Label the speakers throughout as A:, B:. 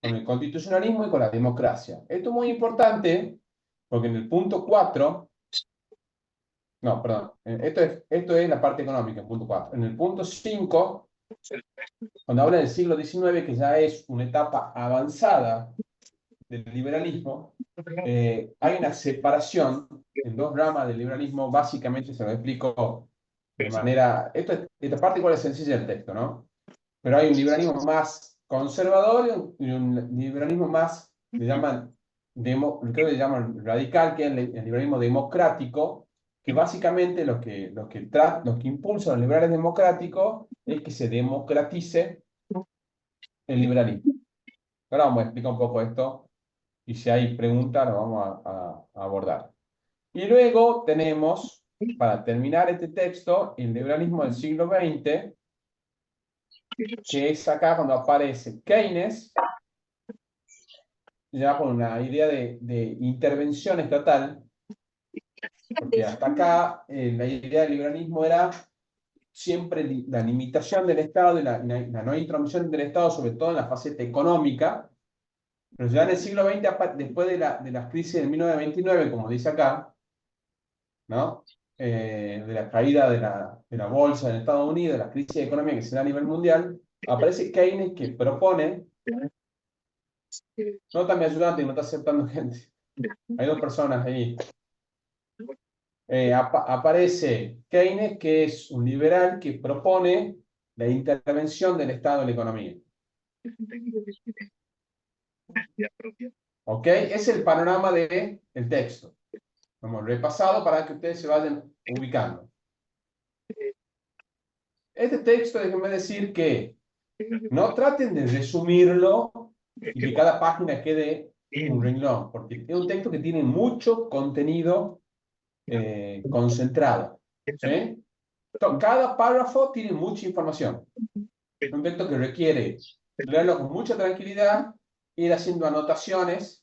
A: con el constitucionalismo y con la democracia. Esto es muy importante porque en el punto 4, no, perdón, esto es la parte económica, el punto 4. En el punto 5, cuando habla del siglo XIX, que ya es una etapa avanzada del liberalismo, hay una separación en dos ramas del liberalismo, básicamente se lo explico de manera... esta parte igual es sencilla del texto, ¿no? Pero hay un liberalismo más conservador y un liberalismo más, le llaman, creo que le llaman radical, que es el liberalismo democrático, que básicamente los que impulsan los liberales democráticos es que se democratice el liberalismo. Ahora vamos a explicar un poco esto y si hay preguntas lo vamos a abordar. Y luego tenemos, para terminar este texto, el liberalismo del siglo XX, que es acá cuando aparece Keynes, ya con una idea de intervención estatal, porque hasta acá la idea del liberalismo era siempre la limitación del Estado y la no intromisión del Estado, sobre todo en la faceta económica, pero ya en el siglo XX, después de las crisis de 1929, como dice acá, ¿no? De la caída de la bolsa en Estados Unidos, de la crisis económica que se da a nivel mundial, aparece Keynes que propone, no está mi ayudante, no está aceptando gente, hay dos personas ahí. Aparece Keynes, que es un liberal que propone la intervención del Estado en la economía. ¿Ok? Es el panorama del texto. Hemos repasado para que ustedes se vayan ubicando. Este texto, déjenme decir que no traten de resumirlo y que cada página quede un renglón, porque es un texto que tiene mucho contenido concentrado. ¿Sí? Cada párrafo tiene mucha información. Es un texto que requiere leerlo con mucha tranquilidad, ir haciendo anotaciones.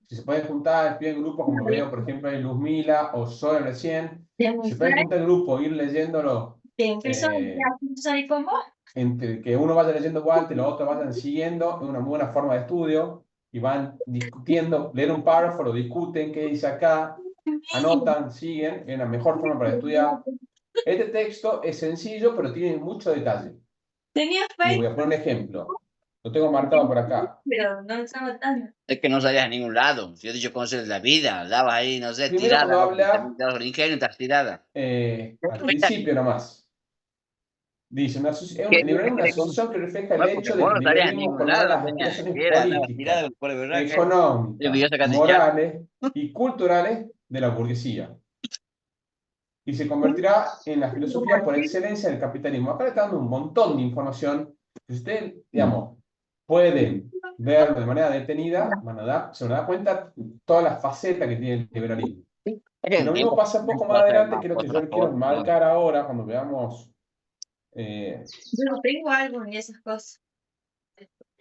A: Si se pueden juntar, en grupo, como veo, por ejemplo, en Luzmila o Zoe recién, se pueden juntar en grupo, ir leyéndolo. Entre que uno vaya leyendo igual, que los otros vayan siguiendo, es una buena forma de estudio, y van discutiendo, leer un párrafo, lo discuten, qué dice acá, anotan, siguen, es la mejor forma para estudiar. Este texto es sencillo, pero tiene mucho detalle. Y voy a poner un ejemplo. Lo tengo marcado por acá.
B: Pero no estaba tan. Es que no salías a ningún lado. Yo he dicho cosas de la vida. Andabas ahí, no sé,
A: Primero
B: tirada.
A: cuando habla,
B: Los ingenio, estás tirada.
A: al principio nomás, dice, el liberalismo es una asociación que refleja el hecho de
B: Vos
A: que
B: no
A: el
B: salías a
A: liberalismo
B: ningún
A: promueve
B: lado,
A: las
B: peña.
A: aspiraciones
B: Andabas tirada
A: políticas,
B: por el verdad que. Digo que yo
A: económicas,
B: sacaste ya.
A: morales y culturales de la burguesía, y se convertirá en la filosofía por excelencia del capitalismo. Acá le está dando un montón de información que ustedes, digamos, pueden ver de manera detenida, se van a dar cuenta de todas las facetas que tiene el liberalismo. Y lo mismo pasa un poco más adelante, que es lo que yo les quiero marcar ahora, cuando veamos,
B: Yo no tengo algo en esas cosas.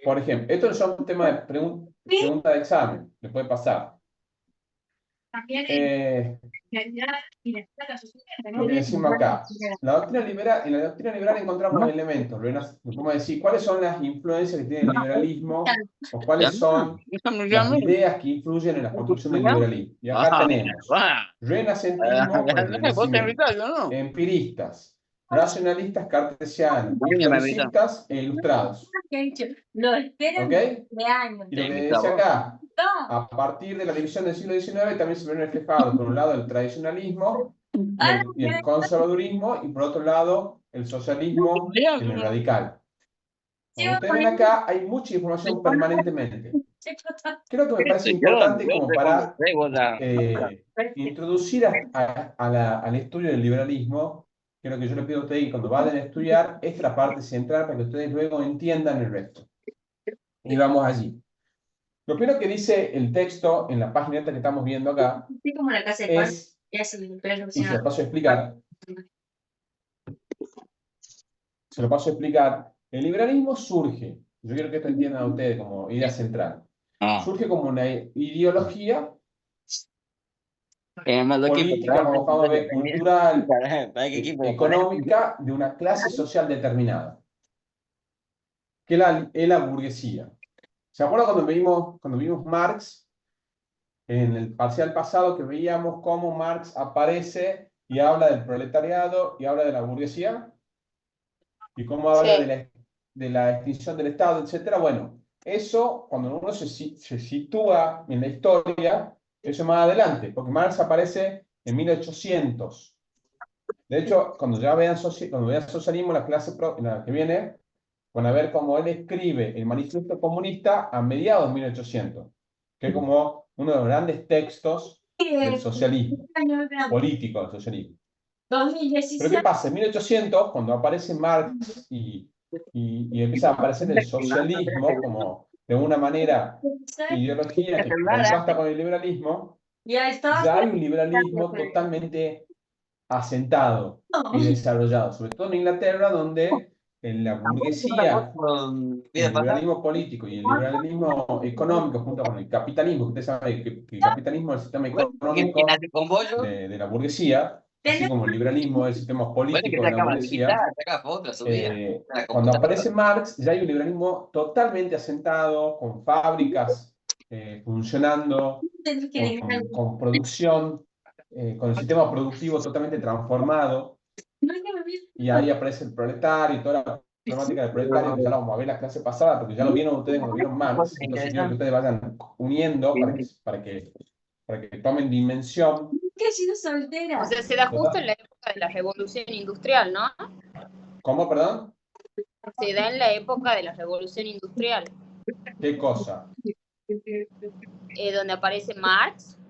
A: por ejemplo, esto es un tema de pregunta de examen, le puede pasar. Lo que decimos acá, en la doctrina liberal encontramos elementos, podemos decir, cuáles son las influencias que tiene el liberalismo o cuáles son las ideas que influyen en la construcción del liberalismo. Y acá tenemos renacentismo por el Renacimiento, empiristas, racionalistas cartesianos, historicistas e ilustrados.
B: Lo esperan
A: ¿Ok?
B: de años.
A: Y lo que decía acá, a partir de la división del siglo XIX también se ven reflejados, por un lado, el tradicionalismo y el conservadurismo, y por otro lado, el socialismo en el radical. Como ustedes ven acá, hay mucha información permanentemente. Creo que me parece importante como para introducir al estudio del liberalismo. Creo que yo les pido a ustedes que cuando vayan a estudiar, esta es la parte central para que ustedes luego entiendan el resto. Y vamos allí. Lo primero que dice el texto en la página esta que estamos viendo acá es, y se lo paso a explicar, el liberalismo surge, yo quiero que esto entiendan ustedes como idea central, surge como una ideología política, como vamos a ver, cultural, económica, de una clase social determinada, que es la burguesía. ¿Se acuerdan cuando vimos Marx en el parcial pasado, que veíamos cómo Marx aparece y habla del proletariado y habla de la burguesía? Y cómo habla de la extinción del Estado, etcétera? Bueno, eso, cuando uno se sitúa en la historia, eso es más adelante, porque Marx aparece en 1800. De hecho, cuando vean socialismo, la clase en la que viene, van a ver cómo él escribe el Manifiesto Comunista a mediados de 1800, que es como uno de los grandes textos del socialismo, político del socialismo. Pero ¿qué pasa? En 1800, cuando aparece Marx y empieza a aparecer el socialismo como de una manera ideología que contrasta con el liberalismo, ya hay un liberalismo totalmente asentado y desarrollado, sobre todo en Inglaterra, donde en la burguesía, el liberalismo político y el liberalismo económico, junto con el capitalismo, que ustedes saben que el capitalismo es el sistema económico de la burguesía, así como el liberalismo es el sistema político de la burguesía. Cuando aparece Marx, ya hay un liberalismo totalmente asentado, con fábricas funcionando, con producción, con el sistema productivo totalmente transformado, y ahí aparece el proletario y toda la problemática del proletario, que ya lo vamos a ver la clase pasada, porque ya lo vieron ustedes cuando vieron Marx, entonces quiero que ustedes vayan uniendo para que tomen dimensión.
C: Que he sido soltera.
D: O sea, se da justo en la época de la revolución industrial, ¿no?
A: ¿Cómo, perdón?
D: Se da en la época de la revolución industrial.
A: ¿Qué cosa?
D: Donde aparece Marx.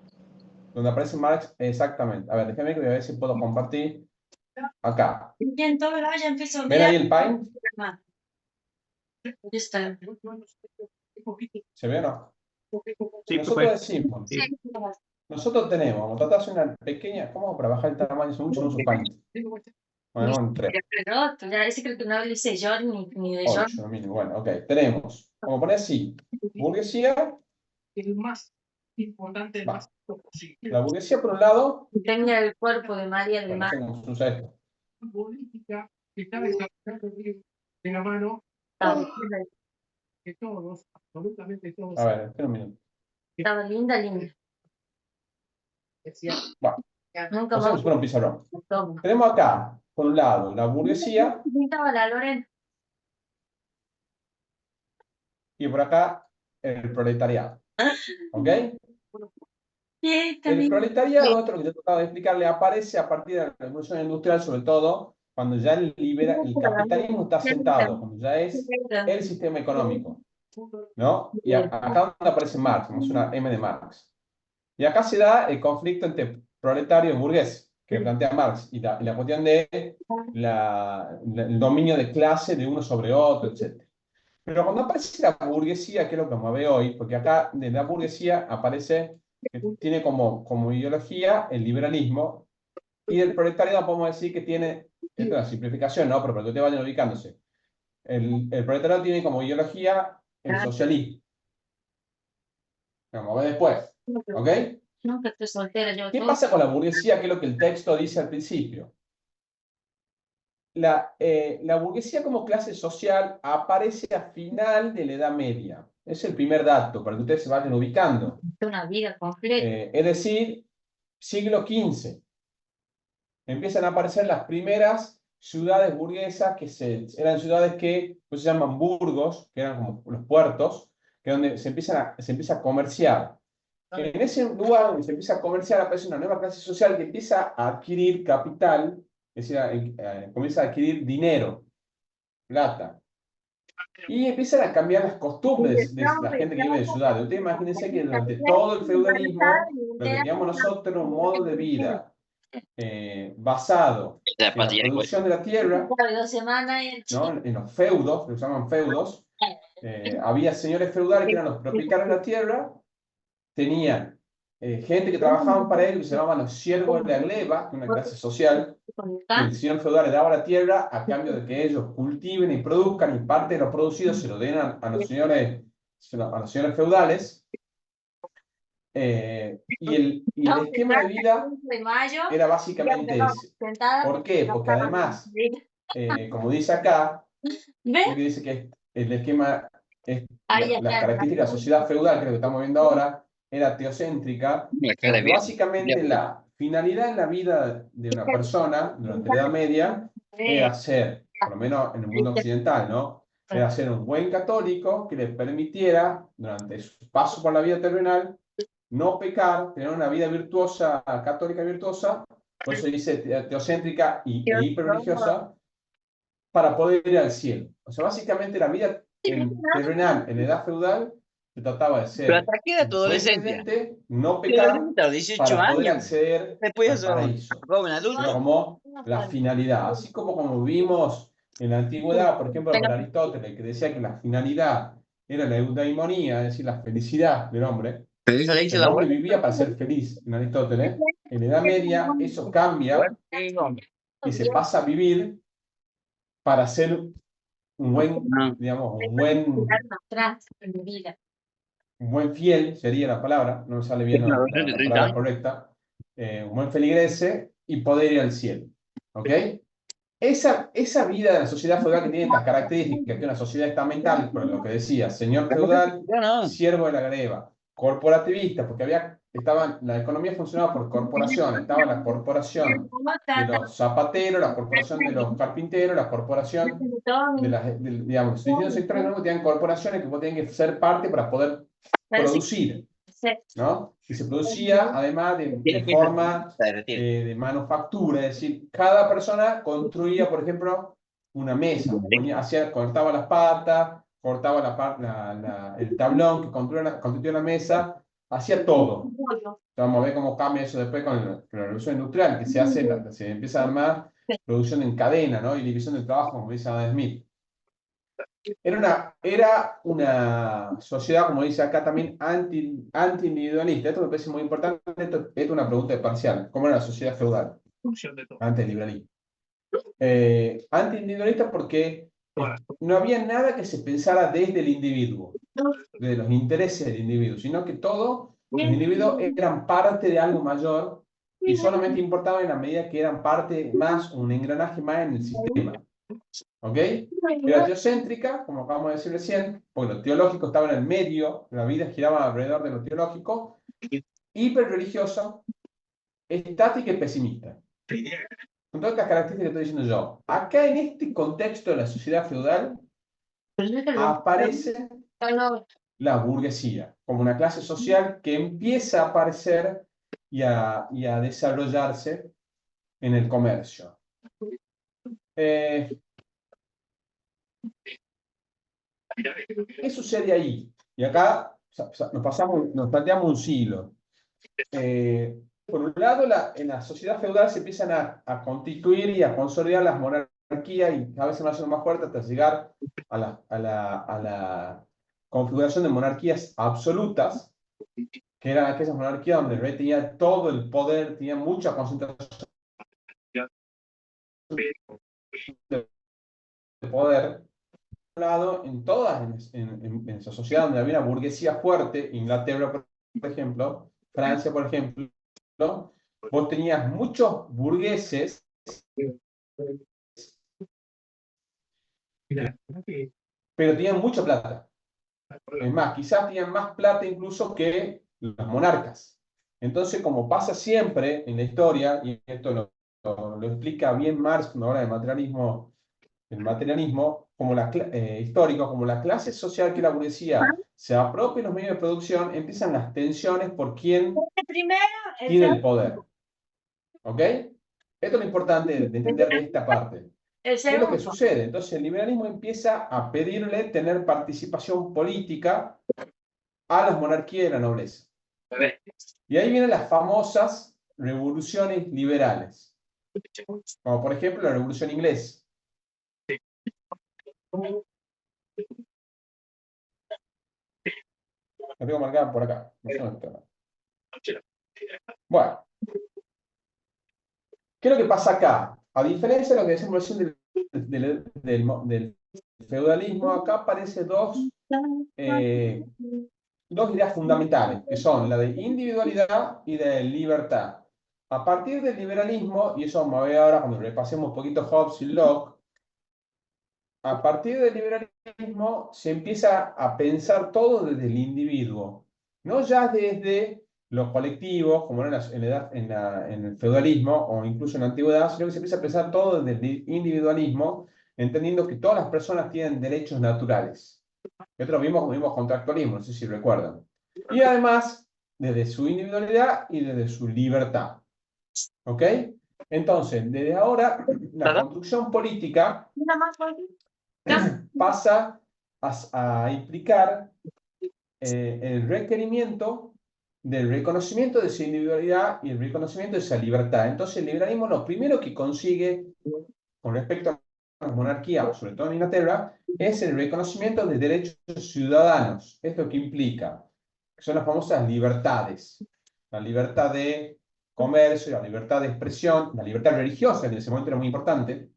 A: Donde aparece Marx, exactamente. A ver, déjame que voy a ver si puedo compartir. Acá.
C: Bien, todo ya empezó.
A: ¿Ven ahí el Paint?
C: Está.
A: ¿Se ve o no?
E: Sí,
A: Nosotros decimos,
E: sí.
A: nosotros tenemos, vamos a tratar de hacer una pequeña, ¿cómo para bajar el tamaño? Son muchos usos Paint. Bueno, en 3.
C: Ya ese creo que no dice yo ni de yo.
A: 8 mínimo. Bueno, ok. Tenemos, como poner así, burguesía.
E: El más importante,
A: Va. La burguesía, por un lado,
C: Tenga el cuerpo de María del
A: bueno,
C: Mar.
A: no sé cómo se usa esto.
E: política que está desarrollando de la mano que todos, absolutamente todos,
A: A ver, espera un minuto.
C: Estaba linda.
A: Bueno,
C: Nunca
A: hacemos
C: más.
A: por un pizarrón.
C: Toma.
A: Tenemos acá, por un lado, la burguesía
C: Pintaba la Loren.
A: y por acá el proletariado. ¿Ok?
C: Sí,
A: El
C: también.
A: proletariado, esto es lo que yo he tratado de explicarle, aparece a partir de la revolución industrial, sobre todo cuando ya el capitalismo está asentado, cuando ya es el sistema económico, ¿no? Y acá donde aparece Marx, es una M de Marx. Y acá se da el conflicto entre proletario y burgués, que plantea Marx, y la cuestión de el dominio de clase de uno sobre otro, etc. Pero cuando aparece la burguesía, que es lo que vamos a ver hoy, porque acá de la burguesía aparece, que tiene como ideología el liberalismo, y del proletariado podemos decir que tiene, esto es una simplificación, ¿no? Pero para que ustedes vayan ubicándose. El proletariado tiene como ideología el socialismo. Vamos a ver después, ¿ok?
C: Nunca estoy soltera. Yo
A: ¿Qué pasa con la burguesía? Que es lo que el texto dice al principio. La burguesía como clase social aparece a final de la Edad Media. Es el primer dato, para que ustedes se vayan ubicando.
C: una vida completa.
A: Es decir, siglo XV. Empiezan a aparecer las primeras ciudades burguesas, eran ciudades que pues, se llaman burgos, que eran como los puertos, que es donde se empieza a comerciar. En ese lugar donde se empieza a comerciar aparece una nueva clase social que empieza a adquirir capital, es decir, comienza a adquirir dinero, plata. Y empiezan a cambiar las costumbres de la gente que vive en ciudades. Ustedes imagínense que durante todo el feudalismo, lo que teníamos nosotros era un modo de vida basado en la producción de la tierra, ¿no? En los feudos, que se llaman feudos. Había señores feudales que eran los propietarios de la tierra, tenían gente que trabajaban para ellos, que se llamaban los siervos de la gleba, que es una clase social, que el señor feudal le daba la tierra a cambio de que ellos cultiven y produzcan, y parte de lo producido se lo den a los señores feudales. Y el esquema de vida era básicamente ese. ¿Por qué? Porque además, como dice acá, dice que el esquema la característica de la sociedad feudal, que es lo que estamos viendo ahora, era teocéntrica, porque básicamente la finalidad en la vida de una persona durante la Edad Media era ser, por lo menos en el mundo occidental, ¿no? Era ser un buen católico que le permitiera, durante su paso por la vida terrenal, no pecar, tener una vida virtuosa, católica virtuosa, por eso dice teocéntrica e hiperreligiosa, para poder ir al cielo. O sea, básicamente la vida terrenal en la edad feudal se trataba de ser
B: Pero hasta qué edad tu
A: buen
B: adolescencia.
A: creyente, no
B: Tu
A: pecar,
B: adolescencia a los 18
A: para poder
B: años.
A: acceder
B: Después
A: al
B: sos
A: paraíso.
B: joven
A: Era
B: adulto.
A: como la finalidad. Así como vimos en la antigüedad, por ejemplo, con Aristóteles, que decía que la finalidad era la eudaimonía, es decir, la felicidad del hombre.
B: Pero eso le dice
A: El
B: la
A: hombre
B: abuela.
A: vivía para ser feliz en Aristóteles. En la Edad Media eso cambia y se pasa a vivir para ser un buen, digamos, un buen fiel, sería la palabra, no me sale bien la palabra correcta, un buen feligrese y poder ir al cielo. ¿Ok? Esa vida de la sociedad feudal que tiene estas características, que es una sociedad estamental, por lo que decía, señor feudal, siervo de la greva, corporativista, porque la economía funcionaba por corporación, estaba la corporación de los zapateros, la corporación de los carpinteros, la corporación digamos, los distintos sectores económicos tenían corporaciones que vos tenían que ser parte para poder producir, ¿no? Y se producía además de forma de manufactura, es decir, cada persona construía, por ejemplo, una mesa, cortaba las patas, cortaba el tablón que constituía la mesa, hacía todo. Vamos a ver cómo cambia eso después con la revolución industrial, que se empieza a armar producción en cadena, ¿no? Y división del trabajo, como dice Adam Smith. Era una sociedad, como dice acá también, anti-individualista. Esto me parece muy importante. Esto es una pregunta parcial. ¿Cómo era la sociedad feudal? Antes del liberalismo. Anti-individualista porque no había nada que se pensara desde el individuo, de los intereses del individuo, sino que todos los individuos eran parte de algo mayor y solamente importaba en la medida que eran parte más, un engranaje más en el sistema. ¿Ok? Era teocéntrica, como acabamos de decir recién, porque lo teológico estaba en el medio, la vida giraba alrededor de lo teológico, hiperreligiosa, estática y pesimista. Con todas las características que estoy diciendo yo. Acá en este contexto de la sociedad feudal aparece la burguesía, como una clase social que empieza a aparecer y a desarrollarse en el comercio. ¿Qué sucede ahí? Y acá nos planteamos un siglo. Por un lado, en la sociedad feudal se empiezan a constituir y a consolidar las monarquías y cada vez se van haciendo más fuertes hasta llegar a la configuración de monarquías absolutas, que eran aquellas monarquías donde el rey tenía todo el poder, tenía mucha concentración de poder. Por un lado, en esa sociedad donde había una burguesía fuerte, Inglaterra, por ejemplo, Francia, por ejemplo, vos tenías muchos burgueses, pero tenían mucha plata. Es más, quizás tenían más plata incluso que los monarcas. Entonces, como pasa siempre en la historia, y esto lo explica bien Marx cuando habla de materialismo, el materialismo histórico, como la clase social que la burguesía se apropia de los medios de producción, empiezan las tensiones por quién tiene el poder. ¿Ok? Esto es lo importante de entender de esta parte. ¿Qué es lo que sucede? Entonces el liberalismo empieza a pedirle tener participación política a las monarquías y la nobleza. Y ahí vienen las famosas revoluciones liberales. Como por ejemplo la Revolución Inglesa. La tengo marcada por acá. No sé dónde está. Bueno. ¿Qué es lo que pasa acá? A diferencia de lo que decimos recién del feudalismo, acá aparecen dos ideas fundamentales, que son la de individualidad y de libertad. A partir del liberalismo, y eso vamos a ver ahora cuando repasemos un poquito Hobbes y Locke, a partir del liberalismo liberalismo se empieza a pensar todo desde el individuo, no ya desde los colectivos, como era en el feudalismo o incluso en la antigüedad, sino que se empieza a pensar todo desde el individualismo, entendiendo que todas las personas tienen derechos naturales. Esto lo vimos contractualismo, no sé si recuerdan. Y además, desde su individualidad y desde su libertad. ¿Ok? Entonces, desde ahora, la construcción política pasa a implicar el requerimiento del reconocimiento de esa individualidad y el reconocimiento de esa libertad. Entonces, el liberalismo lo primero que consigue con respecto a la monarquía, sobre todo en Inglaterra, es el reconocimiento de derechos ciudadanos. ¿Esto qué implica? Son las famosas libertades. La libertad de comercio, la libertad de expresión, la libertad religiosa, que en ese momento era muy importante,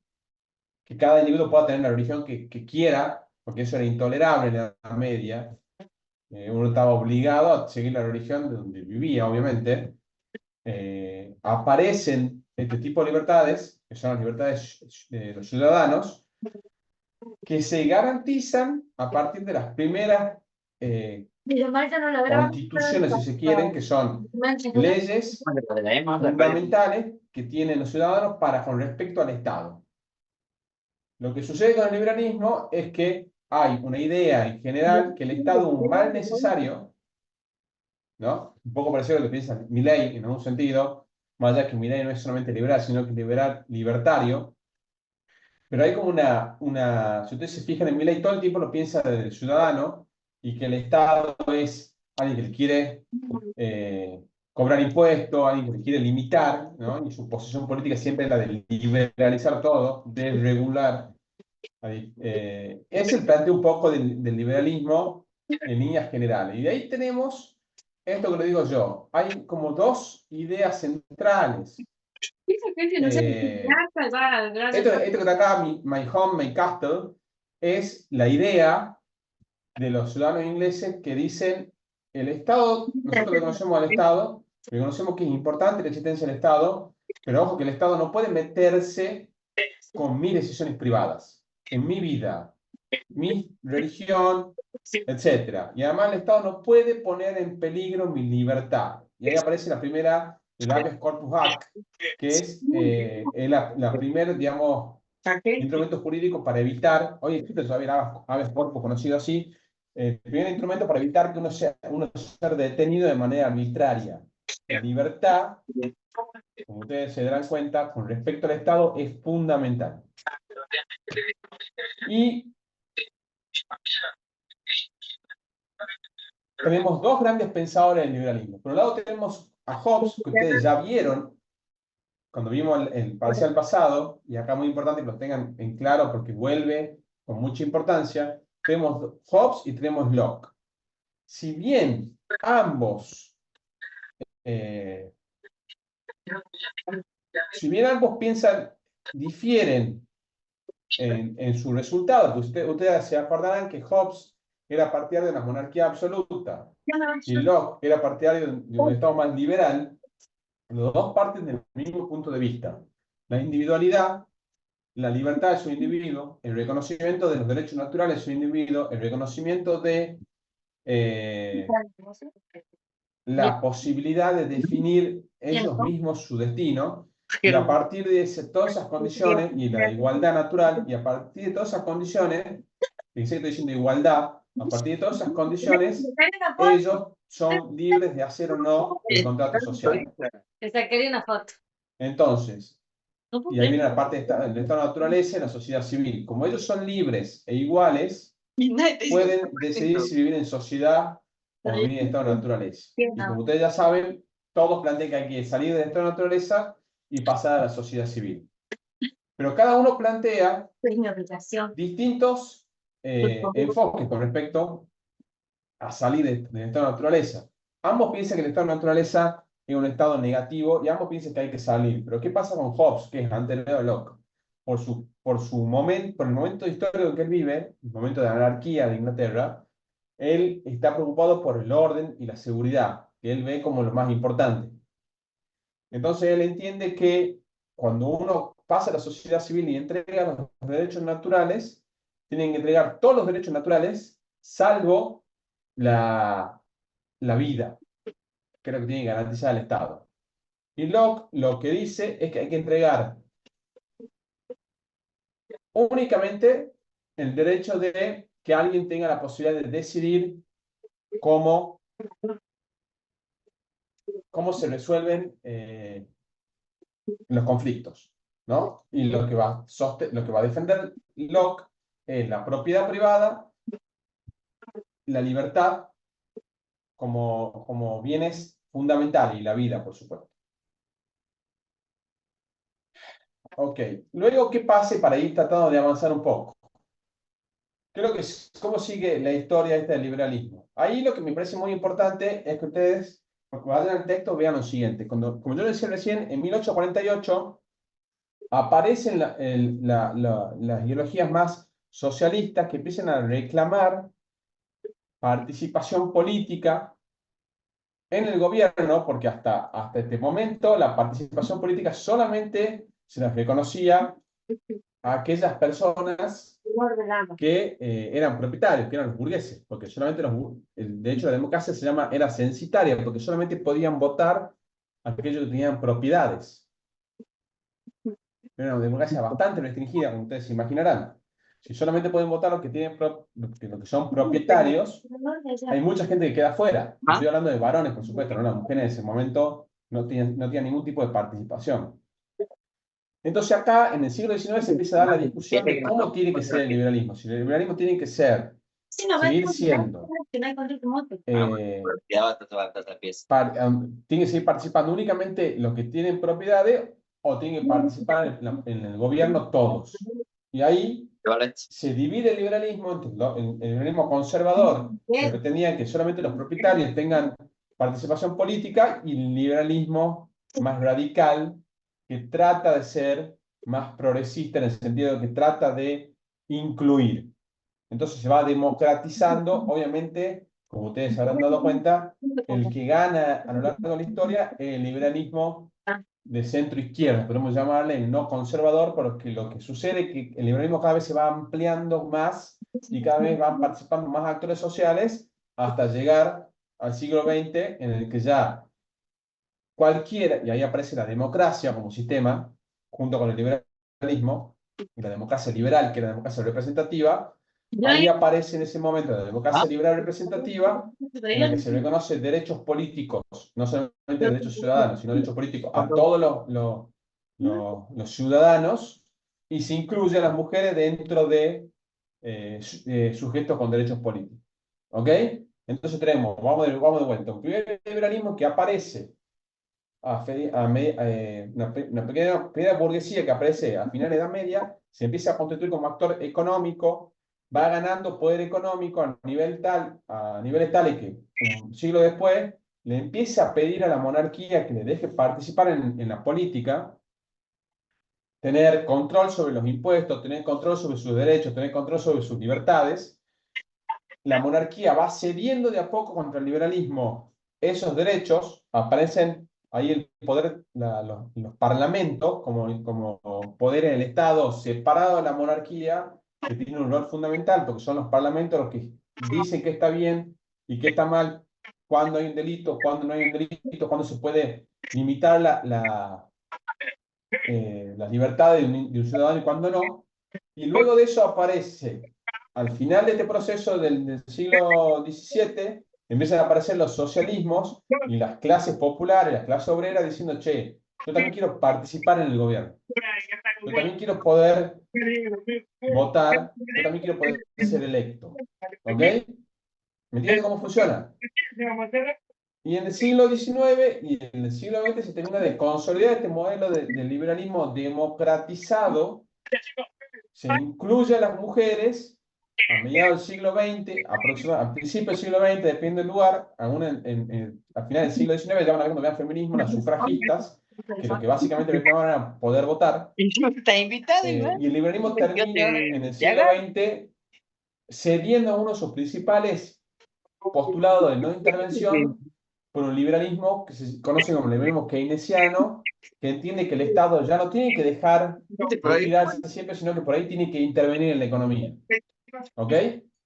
A: que cada individuo pueda tener la religión que quiera, porque eso era intolerable en la Edad Media. Uno estaba obligado a seguir la religión de donde vivía, obviamente. Aparecen este tipo de libertades, que son las libertades de los ciudadanos, que se garantizan a partir de las primeras constituciones, si se quieren, que son leyes fundamentales que tienen los ciudadanos para con respecto al Estado. Lo que sucede con el liberalismo es que hay una idea en general que el Estado es un mal necesario, ¿no? Un poco parecido a lo que piensa Milei en algún sentido, más allá que Milei no es solamente liberal, sino que libertario. Pero hay como si ustedes se fijan en Milei, todo el tiempo lo piensa desde el ciudadano y que el Estado es alguien que le quiere cobrar impuestos, alguien que le quiere limitar, ¿no? Y su posición política siempre es la de liberalizar todo, desregular. Es el planteo un poco del liberalismo en líneas generales. Y de ahí tenemos esto que le digo yo. Hay como dos ideas centrales. Esto que está acá, My Home, My Castle, es la idea de los ciudadanos ingleses que dicen, el Estado, nosotros reconocemos al Estado, reconocemos que es importante la existencia del Estado, pero ojo que el Estado no puede meterse con mis decisiones privadas, en mi vida, mi religión, etc. Y además el Estado no puede poner en peligro mi libertad. Y ahí aparece la primera, el Habeas Corpus Act, que es la primera, digamos, instrumento jurídico para evitar, hoy existe todavía el Habeas Corpus conocido así, el primer instrumento para evitar que uno sea detenido de manera arbitraria. La libertad, como ustedes se darán cuenta, con respecto al Estado es fundamental. Y tenemos dos grandes pensadores del liberalismo. Por un lado tenemos a Hobbes, que ustedes ya vieron cuando vimos el parcial pasado, y acá muy importante que lo tengan en claro porque vuelve con mucha importancia. Tenemos Hobbes y tenemos Locke. Si bien ambos difieren en su resultado, pues ustedes se acordarán que Hobbes era partidario de una monarquía absoluta y Locke era partidario de un Estado más liberal. Los dos parten del mismo punto de vista: la individualidad, la libertad de su individuo, el reconocimiento de los derechos naturales de su individuo, el reconocimiento de la posibilidad de definir ellos mismos su destino, y a partir de todas esas condiciones, y la igualdad natural, y a partir de todas esas condiciones, fíjense que estoy diciendo igualdad, a partir de todas esas condiciones, ellos son libres de hacer o no el contrato social.
C: Te saqué una foto.
A: Entonces, y ahí viene la parte del Estado de naturaleza y la sociedad civil. Como ellos son libres e iguales, pueden decidir si vivir en sociedad o vivir en estado de naturaleza. Y como ustedes ya saben, todos plantean que hay que salir del estado de naturaleza y pasar a la sociedad civil. Pero cada uno plantea distintos enfoques con respecto a salir del estado de naturaleza. Ambos piensan que el estado de naturaleza es un estado negativo y ambos piensan que hay que salir. Pero ¿qué pasa con Hobbes, que es anterior a Locke? Por el momento histórico en que él vive, el momento de anarquía de Inglaterra, él está preocupado por el orden y la seguridad, que él ve como lo más importante. Entonces él entiende que cuando uno pasa a la sociedad civil y entrega los derechos naturales, tienen que entregar todos los derechos naturales, salvo la vida, que es lo que tiene que garantizar el Estado. Y Locke lo que dice es que hay que entregar únicamente el derecho de que alguien tenga la posibilidad de decidir cómo se resuelven los conflictos, ¿no? Y lo que va a defender Locke es la propiedad privada, la libertad como bienes fundamentales y la vida, por supuesto. Ok, luego, ¿qué pase para ir tratando de avanzar un poco? Creo que cómo sigue la historia esta del liberalismo. Ahí lo que me parece muy importante es que ustedes, cuando vayan al texto, vean lo siguiente. Como yo les decía recién, en 1848 aparecen las ideologías más socialistas que empiezan a reclamar participación política en el gobierno, porque hasta este momento la participación política solamente se les reconocía a aquellas personas que eran propietarios, que eran los burgueses, porque solamente de hecho la democracia era censitaria, porque solamente podían votar aquellos que tenían propiedades. Era una democracia bastante restringida, como ustedes se imaginarán. Si solamente pueden votar los que los que son propietarios, hay mucha gente que queda fuera. Estoy hablando de varones, por supuesto, ¿no? Las mujeres en ese momento no tenían ningún tipo de participación. Entonces acá, en el siglo XIX, se empieza a dar la discusión de cómo tiene que ser el liberalismo. Si el liberalismo tiene que seguir siendo, tiene que seguir participando únicamente los que tienen propiedades o tienen que participar en el gobierno todos. Y ahí se divide el liberalismo entre el liberalismo conservador, que pretendía que solamente los propietarios tengan participación política, y el liberalismo más radical, que trata de ser más progresista en el sentido de que trata de incluir. Entonces se va democratizando, obviamente, como ustedes se habrán dado cuenta, el que gana a lo largo de la historia es el liberalismo de centro-izquierda, podemos llamarle el no conservador, porque lo que sucede es que el liberalismo cada vez se va ampliando más y cada vez van participando más actores sociales hasta llegar al siglo XX, en el que ya cualquiera, y ahí aparece la democracia como sistema, junto con el liberalismo, y la democracia liberal, que es la democracia representativa. Ahí aparece en ese momento la democracia liberal representativa, en la que se reconoce derechos políticos, no solamente derechos ciudadanos, sino derechos políticos a todos los ciudadanos, y se incluye a las mujeres dentro de sujetos con derechos políticos. ¿Ok? Entonces vamos de vuelta, un primer liberalismo que aparece una pequeña burguesía que aparece a finales de la Edad Media, se empieza a constituir como actor económico, va ganando poder económico a niveles tales que un siglo después le empieza a pedir a la monarquía que le deje participar en la política, tener control sobre los impuestos, tener control sobre sus derechos, tener control sobre sus libertades. La monarquía va cediendo de a poco contra el liberalismo esos derechos, aparecen ahí el poder, los parlamentos como poderes del Estado separado de la monarquía, que tienen un rol fundamental, porque son los parlamentos los que dicen que está bien y que está mal, cuándo hay un delito, cuándo no hay un delito, cuándo se puede limitar las libertades de un ciudadano y cuándo no. Y luego de eso aparece, al final de este proceso del siglo XVII, empiezan a aparecer los socialismos y las clases populares, las clases obreras, diciendo, che, yo también quiero participar en el gobierno. Yo también quiero poder votar, yo también quiero poder ser electo. ¿Ok? ¿Me entienden cómo funciona? Y en el siglo XIX y en el siglo XX se termina de consolidar este modelo de liberalismo democratizado. Se incluye a las mujeres a mediados del siglo XX, a principios del siglo XX, depende del lugar, aún al final del siglo XIX ya van a ver cuando vean feminismo, las sufragistas, que lo que básicamente reclamaban era poder votar.
B: ¿Está invitado,
A: Y el liberalismo termina en el siglo XX cediendo a uno de sus principales postulados de no intervención por un liberalismo que se conoce como liberalismo keynesiano, que entiende que el Estado ya no tiene que dejar de cuidarse siempre, sino que por ahí tiene que intervenir en la economía. ¿Ok?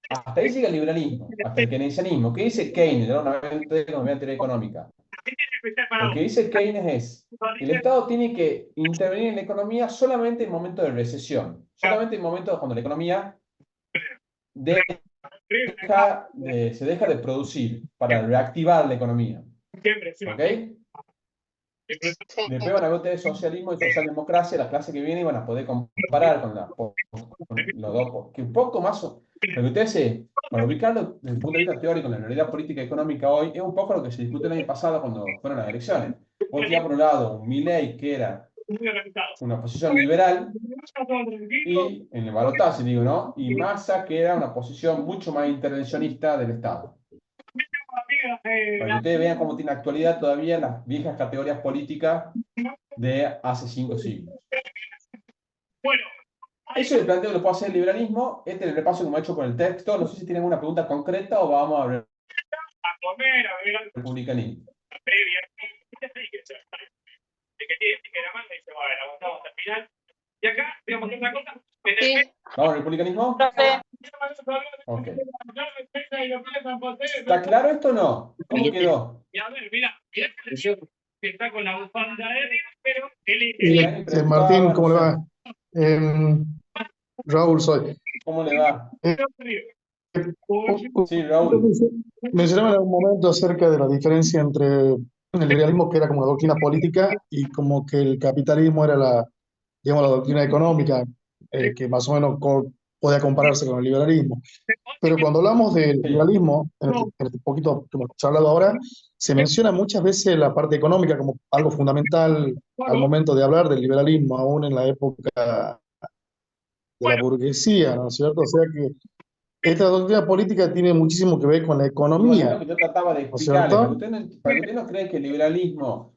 A: Hasta ahí llega el liberalismo, hasta el keynesianismo. ¿Qué dice Keynes? Ya una vez en teoría económica. Lo que dice Keynes es, el Estado tiene que intervenir en la economía solamente en momentos de recesión, solamente en momentos cuando la economía se deja de producir para reactivar la economía. ¿Ok? Después van a ver ustedes socialismo y socialdemocracia, la clase que viene, y van a poder comparar con los dos. Que un poco más, para que ustedes para ubicarlo desde el punto de vista teórico en la realidad política y económica hoy, es un poco lo que se discutió el año pasado cuando fueron las elecciones. Vos tenías por un lado un Milei, que era una posición liberal, y en el balotaje, digo, ¿no? Y Massa, que era una posición mucho más intervencionista del Estado. Para que ustedes vean cómo tiene actualidad todavía las viejas categorías políticas de hace 5 siglos. Eso es el planteo que lo puedo hacer el liberalismo. Este es el repaso que hemos hecho con el texto. No sé si tienen alguna pregunta concreta o vamos a ver el republicanismo. ¿Vamos al republicanismo? Ok. ¿Está claro esto o no? ¿Cómo quedó?
E: Está con la bufanda pero
F: Martín, ¿cómo le va? Raúl soy.
A: ¿Cómo le va? Sí,
F: Usted
A: Raúl.
F: mencionaba en algún momento acerca de la diferencia entre el liberalismo, que era como la doctrina política, y como que el capitalismo era digamos, la doctrina económica, que más o menos podía compararse con el liberalismo. Pero cuando hablamos del liberalismo, en este poquito que hemos charlado ahora, se menciona muchas veces la parte económica como algo fundamental al momento de hablar del liberalismo, aún en la época de la burguesía, ¿no es cierto? O sea que esta doctrina política tiene muchísimo que ver con la
A: Es
F: economía,
A: lo que yo trataba de
F: ¿no es
A: explicarle. Para
F: cierto?
A: que usted no cree que el liberalismo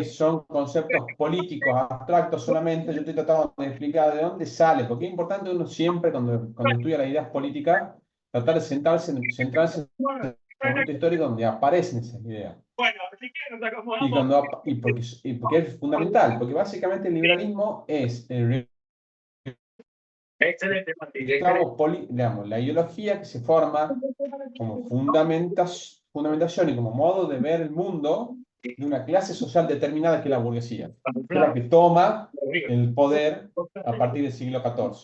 A: son conceptos políticos abstractos solamente, yo estoy tratando de explicar de dónde sale, porque es importante uno siempre, cuando estudia las ideas políticas, tratar de centrarse en el momento histórico donde aparecen esas ideas. Porque es fundamental, porque básicamente el liberalismo es digamos, la ideología que se forma como fundamentación y como modo de ver el mundo de una clase social determinada que es la burguesía, que es la que toma el poder a partir del siglo XIV,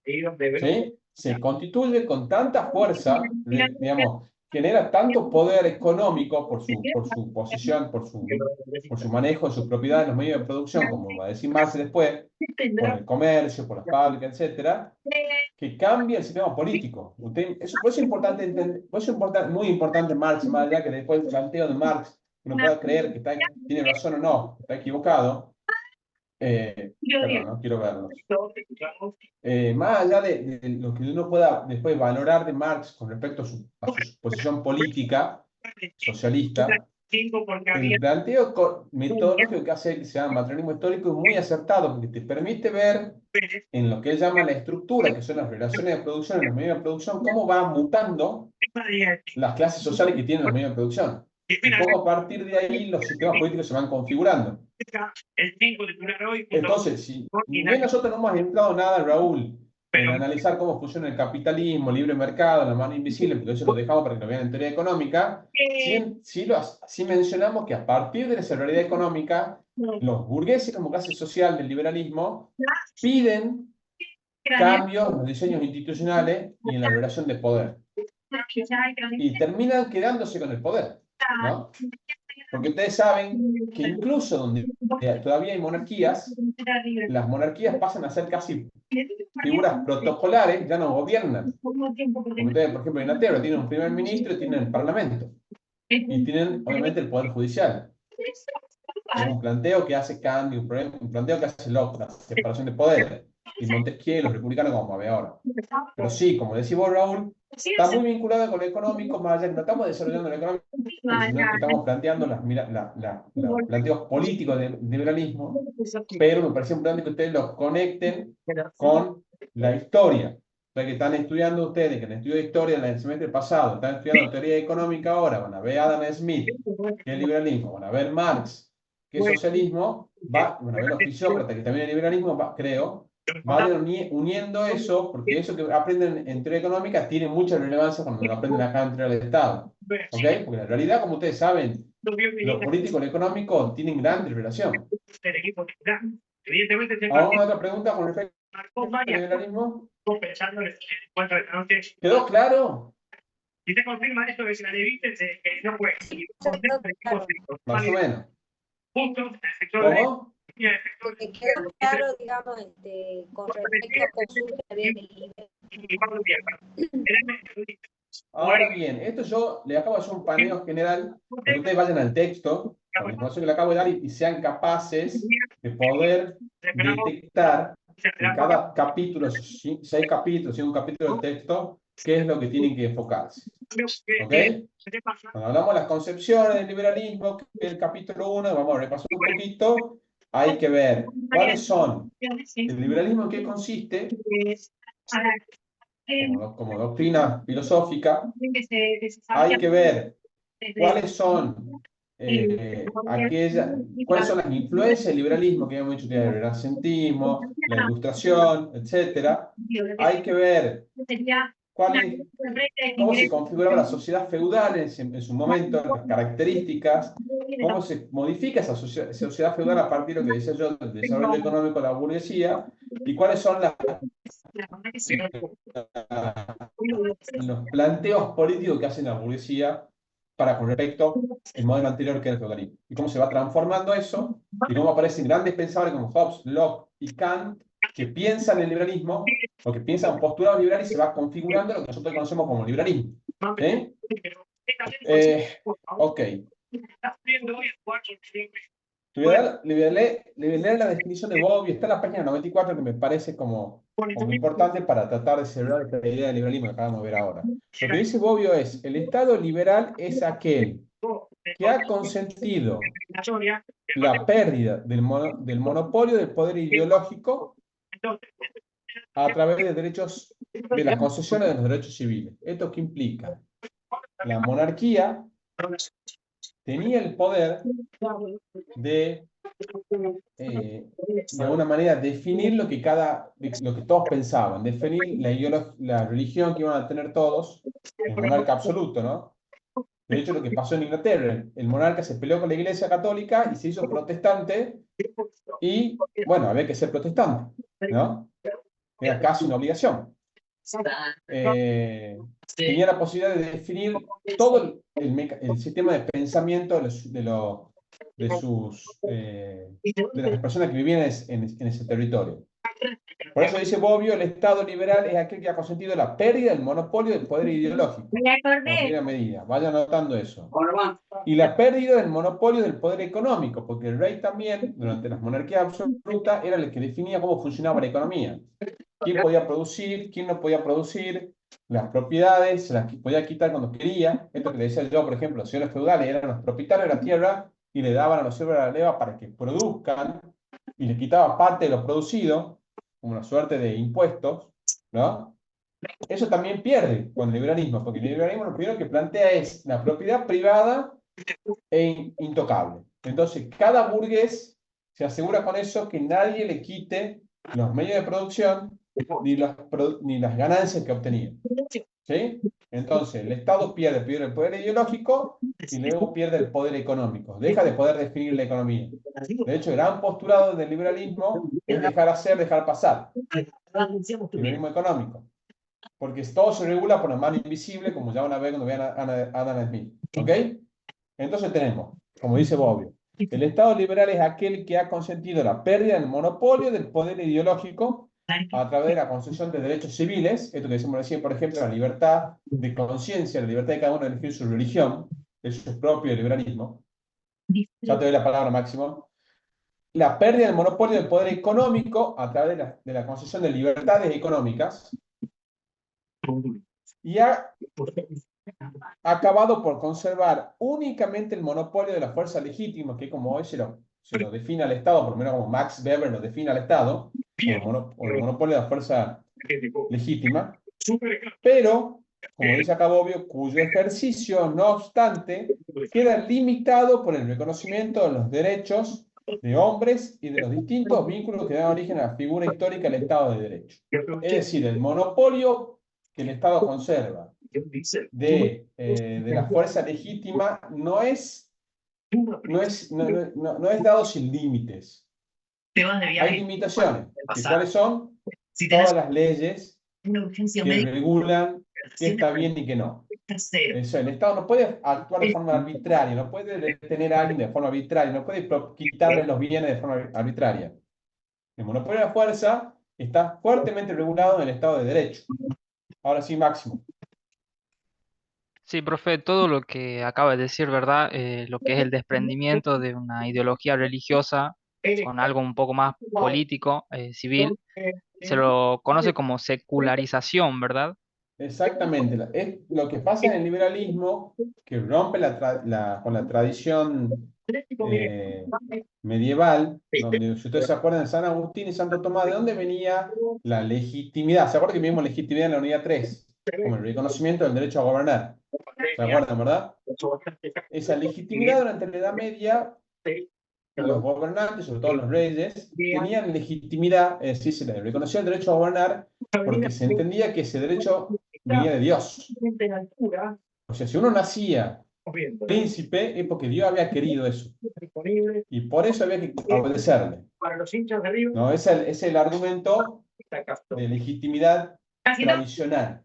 A: siglo XV. ¿Sí? Se constituye con tanta fuerza, digamos, genera tanto poder económico por su posición, por su manejo de sus propiedades, los medios de producción, como va a decir Marx después, por el comercio, por las fábricas, etcétera, que cambia el sistema político. Por eso es importante entender, por eso es muy importante Marx, más allá que después el planteo de Marx, uno pueda creer que tiene razón o no, está equivocado. Perdón, no quiero verlos. Más allá de lo que uno pueda después valorar de Marx con respecto a su posición política, socialista, el planteo metodológico que hace, que se llama materialismo histórico, es muy acertado porque te permite ver en lo que él llama la estructura, que son las relaciones de producción y los medios de producción, cómo van mutando las clases sociales que tienen los medios de producción. Y poco a partir de ahí los sistemas políticos se van configurando. Entonces, si bien nosotros no hemos entrado nada, Raúl, en analizar cómo funciona el capitalismo, el libre mercado, la mano invisible, porque eso lo dejamos para que lo vean en teoría económica, sí mencionamos que a partir de esa realidad económica, los burgueses como clase social del liberalismo piden cambios en los diseños institucionales y en la relación de poder. Y terminan quedándose con el poder, ¿no? Porque ustedes saben que incluso donde todavía hay monarquías, las monarquías pasan a ser casi figuras protocolares, ya no gobiernan. Porque ustedes, por ejemplo, en Inglaterra tienen un primer ministro y tienen el parlamento. Y tienen, obviamente, el poder judicial. Es un planteo que hace Kant, un planteo que hace Locke, la separación de poderes. Y Montesquieu y los republicanos, como ve ahora. Pero sí, como decís vos, Raúl, está muy vinculado con lo económico, más allá que no estamos desarrollando lo económico, sino que estamos planteando los planteos políticos del liberalismo, pero me parece importante que ustedes los conecten con la historia. O sea, que están estudiando ustedes, que han estudiado historia en el semestre pasado, están estudiando teoría económica ahora, van a ver Adam Smith, que es liberalismo, van a ver Marx, que es socialismo, van a ver los fisiócratas, que también es liberalismo, creo, vayan uniendo eso, porque eso que aprenden en teoría económica tiene mucha relevancia cuando lo aprenden acá en teoría del Estado. ¿Ok? Porque en realidad, como ustedes saben, lo político y lo económico tienen gran relación.
E: del equipo titular. Evidentemente, este
A: ¿Alguna
E: partido
A: otra pregunta con respecto
E: marcó
A: al
E: varias
A: liberalismo?
E: cosas pensando en el encuentro de la noche.
A: ¿Quedó claro?
E: Y te confirma eso de que la de Víctor que no fue. Y contento del equipo técnico.
A: Más o menos.
E: Justo en el sector de
A: ¿Cómo?
E: y en el sector
D: Que quedó claro, digamos, con respecto a cómo surge la vía del libre.
E: y Pablo Pierre.
A: Ahora bien, esto yo le acabo de hacer un paneo general para que ustedes vayan al texto, con la información que le acabo de dar y sean capaces de poder detectar en cada capítulo, 6 capítulos y un capítulo del texto, qué es lo que tienen que enfocarse. ¿Ok? Cuando hablamos de las concepciones del liberalismo, que es el capítulo 1, vamos a repasar un poquito, hay que ver cuáles son el liberalismo, en qué consiste, como doctrina filosófica, hay que ver cuáles son cuáles son las influencias del liberalismo que hemos dicho que es el renacentismo, la ilustración, etcétera. Hay que ver cómo se configuraba la sociedad feudal en su momento, las características, cómo se modifica esa sociedad feudal a partir de lo que decía yo, del desarrollo económico de la burguesía, y cuáles son los planteos políticos que hace la burguesía para con respecto al modelo anterior que era el feudalismo. Y cómo se va transformando eso, y cómo aparecen grandes pensadores como Hobbes, Locke y Kant, que piensan el liberalismo, o que piensan postulados liberales, y se va configurando lo que nosotros conocemos como liberalismo. ¿Sí? Ok. Le voy a leer la definición de Bobbio, está en la página 94, que me parece como importante para tratar de cerrar esta idea del liberalismo que acabamos de ver ahora. Lo que dice Bobbio es: el Estado liberal es aquel que ha consentido la pérdida del monopolio del poder ideológico a través de derechos, de las concesiones de los derechos civiles. ¿Esto qué implica? La monarquía tenía el poder de alguna manera definir lo que todos pensaban, definir la religión que iban a tener todos, el monarca absoluto, ¿no? De hecho, lo que pasó en Inglaterra, el monarca se peleó con la Iglesia Católica y se hizo protestante, y bueno, había que ser protestante, ¿no? Era casi una obligación. Tenía la posibilidad de definir todo el sistema de pensamiento de las personas que vivían en ese territorio. Por eso dice Bobbio: el Estado liberal es aquel que ha consentido la pérdida del monopolio del poder ideológico. En primera medida, vayan notando eso. Y la pérdida del monopolio del poder económico, porque el rey también, durante las monarquías absolutas, era el que definía cómo funcionaba la economía. Quién podía producir, quién no podía producir, las propiedades, se las podía quitar cuando quería. Esto que le decía yo, por ejemplo, los señores feudales eran los propietarios de la tierra y le daban a los siervos de la leva para que produzcan, y le quitaba parte de lo producido, como una suerte de impuestos, ¿no? Eso también pierde con el liberalismo, porque el liberalismo lo primero que plantea es la propiedad privada e intocable. Entonces, cada burgués se asegura con eso que nadie le quite los medios de producción ni las ganancias que obtenía. ¿Sí? Entonces, el Estado pierde el poder ideológico y luego pierde el poder económico. Deja de poder definir la economía. De hecho, el gran postulado del liberalismo es dejar hacer, dejar pasar. Liberalismo económico. Porque todo se regula por la mano invisible, como ya van a ver cuando vean a Adam Smith. ¿Ok? Entonces tenemos, como dice Bobbio, el Estado liberal es aquel que ha consentido la pérdida del monopolio del poder ideológico a través de la concesión de derechos civiles, esto que decimos recién, por ejemplo, la libertad de conciencia, la libertad de cada uno de elegir su religión, eso es propio del liberalismo. Ya te doy la palabra, Máximo. La pérdida del monopolio del poder económico a través de la concesión de libertades económicas, y ha acabado por conservar únicamente el monopolio de la fuerza legítima, que como hoy se lo define al Estado, por lo menos como Max Weber lo define al Estado, o el monopolio de la fuerza legítima, pero, como dice acá Bobbio, cuyo ejercicio, no obstante, queda limitado por el reconocimiento de los derechos de hombres y de los distintos vínculos que dan origen a la figura histórica del Estado de Derecho. Es decir, el monopolio que el Estado conserva de la fuerza legítima no es dado sin límites. Hay limitaciones. ¿Y cuáles son? Todas las leyes que regulan qué está bien y qué no. Eso, el Estado no puede actuar de forma arbitraria, no puede detener a alguien de forma arbitraria, no puede quitarle los bienes de forma arbitraria. El monopolio de la fuerza está fuertemente regulado en el Estado de Derecho. Ahora sí, Máximo.
G: Sí, profe, todo lo que acaba de decir, ¿verdad? Lo que es el desprendimiento de una ideología religiosa con algo un poco más político, civil, se lo conoce como secularización, ¿verdad?
A: Exactamente. Es lo que pasa en el liberalismo, que rompe con la tradición medieval, donde, si ustedes se acuerdan, de San Agustín y Santo Tomás, ¿de dónde venía la legitimidad? ¿Se acuerdan que vimos legitimidad en la unidad 3? Como el reconocimiento del derecho a gobernar. ¿Se acuerdan, verdad? Esa legitimidad durante la Edad Media, los gobernantes, sobre todo los reyes, tenían legitimidad, es decir, se les reconocía el derecho a gobernar porque se entendía que ese derecho venía de Dios. O sea, si uno nacía príncipe es porque Dios había querido eso. Y por eso había que obedecerle. ¿No? Ese es el argumento de legitimidad tradicional.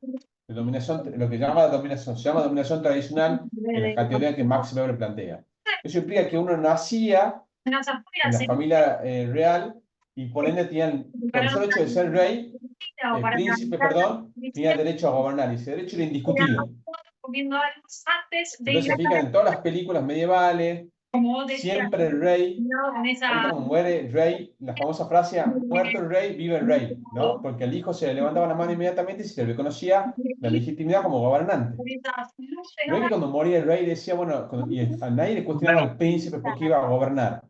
A: De dominación, lo que se llama dominación tradicional en la categoría que Max Weber plantea. Eso implica que uno nacía en la familia real y por ende por el solo hecho de ser rey, príncipe, perdón, tenía derecho a gobernar y ese derecho era indiscutido. Entonces se fijan en todas las películas medievales, siempre el rey, como muere el rey, la famosa frase, muerto el rey, vive el rey, ¿no? Porque el hijo se le levantaba la mano inmediatamente y se le reconocía la legitimidad como gobernante. No es que cuando moría el rey decía, bueno, y a nadie le cuestionaba al príncipe porque iba a gobernar.